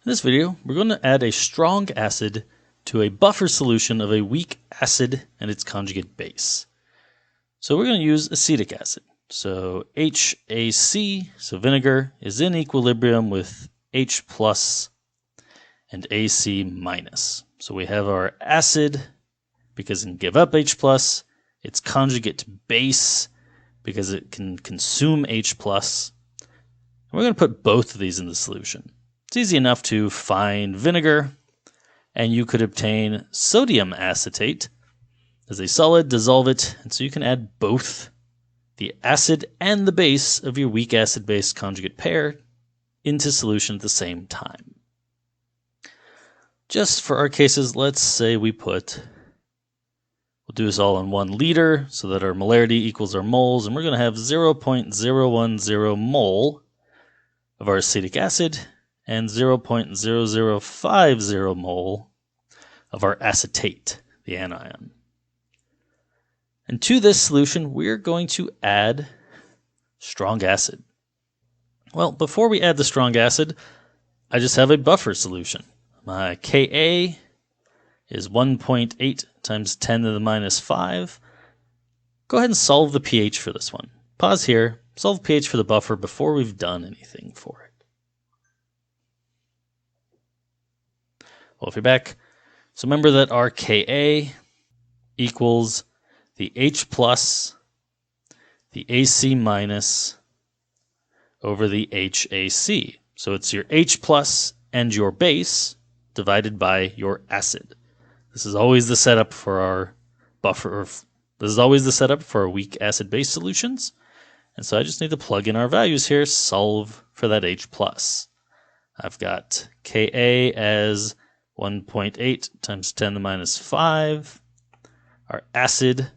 In this video, we're going to add a strong acid to a buffer solution of a weak acid and its conjugate base. So we're going to use acetic acid. So HAC, so vinegar, is in equilibrium with H plus and AC minus. So we have our acid because it can give up H plus, its conjugate base because it can consume H plus. We're going to put both of these in the solution. It's easy enough to find vinegar, and you could obtain sodium acetate as a solid, dissolve it, and so you can add both the acid and the base of your weak acid-base conjugate pair into solution at the same time. Just for our cases, let's say we'll do this all in 1 liter so that our molarity equals our moles, and we're going to have 0.010 mole of our acetic acid and 0.0050 mole of our acetate, the anion. And to this solution, we're going to add strong acid. Well, before we add the strong acid, I just have a buffer solution. My Ka is 1.8 times 10 to the minus 5. Go ahead and solve the pH for this one. Pause here, solve pH for the buffer before we've done anything for it. Well, if you're back, so remember that our Ka equals the H plus, the AC minus over the HAC. So it's your H plus and your base divided by your acid. This is always the setup for our buffer. This is always the setup for our weak acid-base solutions. And so I just need to plug in our values here, solve for that H plus. I've got Ka as 1.8 times 10 to the minus 5. Our acid,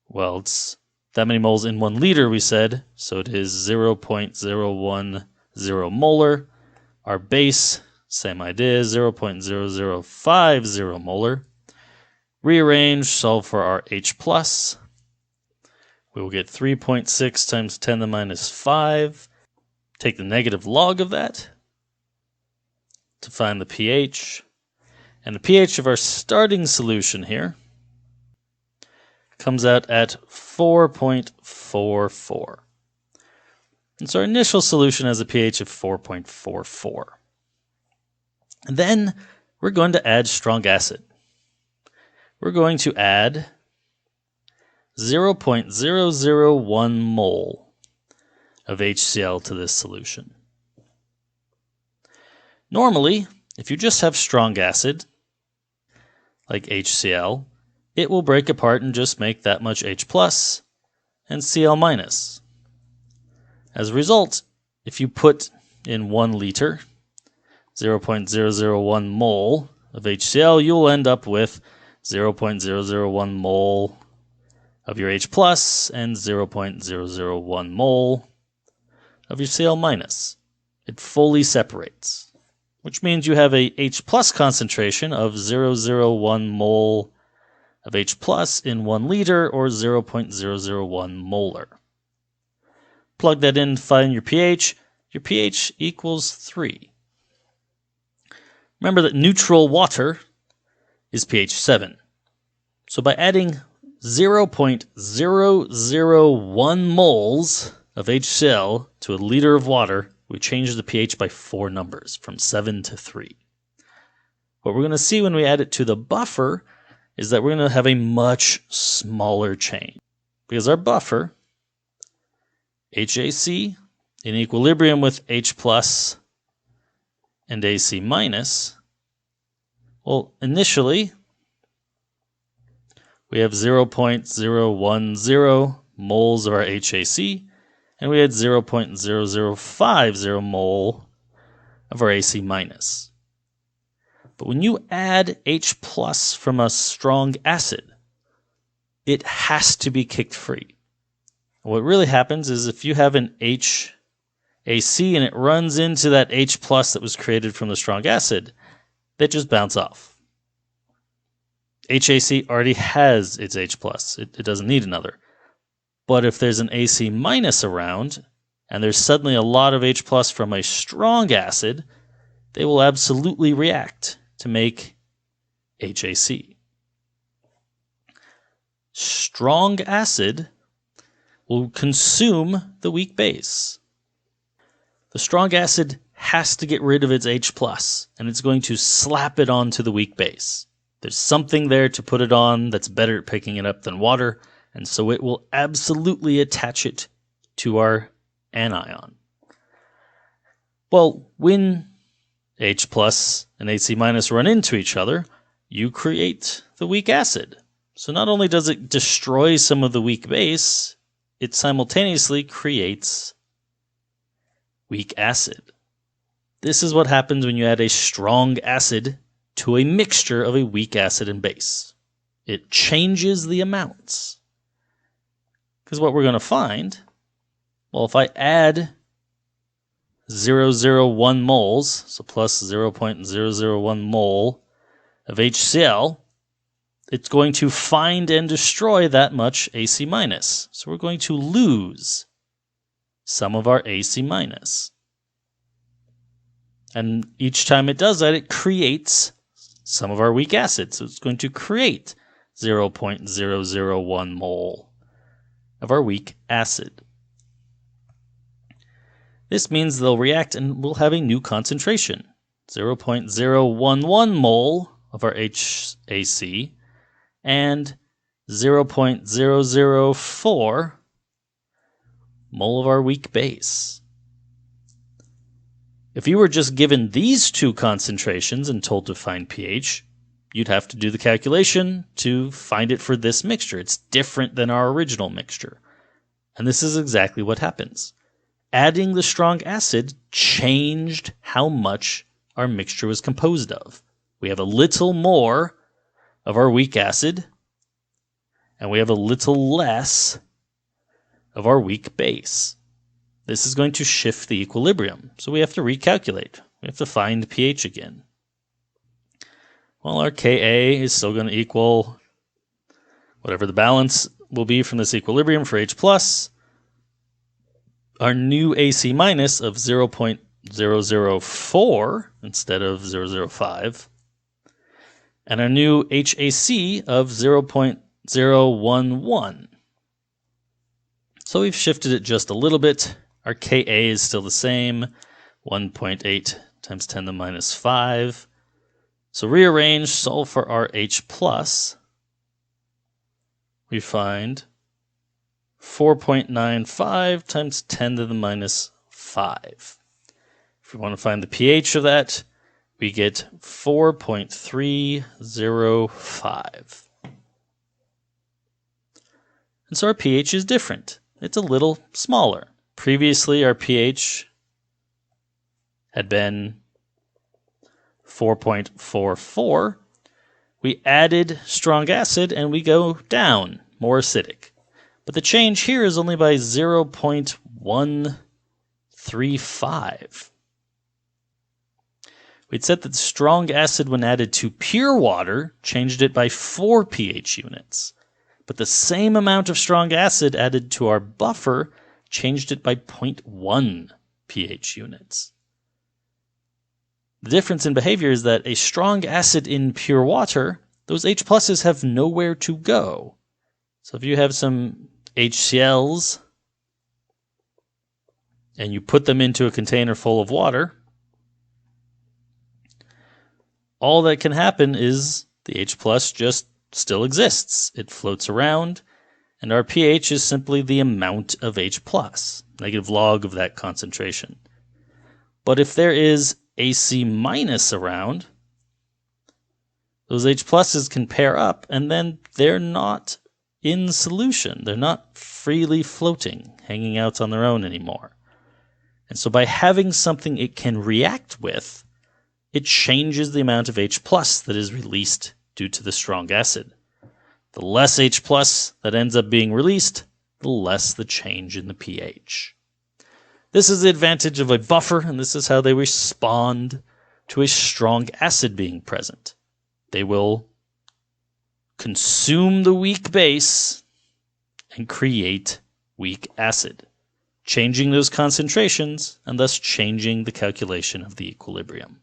well, it's that many moles in 1 liter, we said, so it is 0.010 molar. Our base, same idea, 0.0050 molar. Rearrange, solve for our H plus. We will get 3.6 times 10 to the minus 5. Take the negative log of that to find the pH. And the pH of our starting solution here comes out at 4.44. And so our initial solution has a pH of 4.44. And then we're going to add strong acid. We're going to add 0.001 mole of HCl to this solution. Normally, if you just have strong acid, like HCl, it will break apart and just make that much H plus and Cl minus. As a result, if you put in 1 liter 0.001 mole of HCl, you'll end up with 0.001 mole of your H plus and 0.001 mole of your Cl minus. It fully separates, which means you have a H plus concentration of 0.001 mole of H plus in 1 liter, or 0.001 molar. Plug that in to find your pH. Your pH equals 3. Remember that neutral water is pH 7. So by adding 0.001 moles of HCl to a liter of water, we change the pH by 4 numbers, from 7 to 3. What we're going to see when we add it to the buffer is that we're going to have a much smaller change, because our buffer, HAC, in equilibrium with H plus and AC minus, well, initially we have 0.010 moles of our HAC, and we had 0.0050 mole of our AC minus. But when you add H plus from a strong acid, it has to be kicked free. What really happens is if you have an HAC and it runs into that H plus that was created from the strong acid, they just bounce off. HAC already has its H plus. It doesn't need another. But if there's an AC minus around, and there's suddenly a lot of H plus from a strong acid, they will absolutely react to make HAC. Strong acid will consume the weak base. The strong acid has to get rid of its H plus, and it's going to slap it onto the weak base. There's something there to put it on that's better at picking it up than water, and so it will absolutely attach it to our anion. Well, when H plus and AC minus run into each other, you create the weak acid. So not only does it destroy some of the weak base, it simultaneously creates weak acid. This is what happens when you add a strong acid to a mixture of a weak acid and base. It changes the amounts. Because what we're going to find, well, if I add 0.001 moles, so plus 0.001 mole of HCl, it's going to find and destroy that much AC minus. So we're going to lose some of our AC minus. And each time it does that, it creates some of our weak acid. So it's going to create 0.001 mole of our weak acid. This means they'll react and we'll have a new concentration. 0.011 mole of our HAC and 0.004 mole of our weak base. If you were just given these two concentrations and told to find pH, you'd have to do the calculation to find it for this mixture. It's different than our original mixture. And this is exactly what happens. Adding the strong acid changed how much our mixture was composed of. We have a little more of our weak acid, and we have a little less of our weak base. This is going to shift the equilibrium, so we have to recalculate. We have to find pH again. Well, our Ka is still going to equal whatever the balance will be from this equilibrium for H+. Our new AC minus of 0.004 instead of 0.005. And our new HAC of 0.011. So we've shifted it just a little bit. Our Ka is still the same, 1.8 times 10 to the minus 5. So rearrange, solve for our H+. We find 4.95 times 10 to the minus 5. If we want to find the pH of that, we get 4.305. And so our pH is different. It's a little smaller. Previously, our pH had been 4.44. We added strong acid and we go down, more acidic. But the change here is only by 0.135. We'd said that the strong acid, when added to pure water, changed it by 4 pH units. But the same amount of strong acid added to our buffer changed it by 0.1 pH units. The difference in behavior is that a strong acid in pure water, those H pluses have nowhere to go. So if you have some HCl's and you put them into a container full of water, all that can happen is the H plus just still exists. It floats around, and our pH is simply the amount of H plus, negative log of that concentration. But if there is AC minus around, those H pluses can pair up, and then they're not in solution. They're not freely floating, hanging out on their own anymore. And so by having something it can react with, it changes the amount of H plus that is released due to the strong acid. The less H plus that ends up being released, the less the change in the pH. This is the advantage of a buffer, and this is how they respond to a strong acid being present. They will consume the weak base and create weak acid. changing those concentrations and thus changing the calculation of the equilibrium.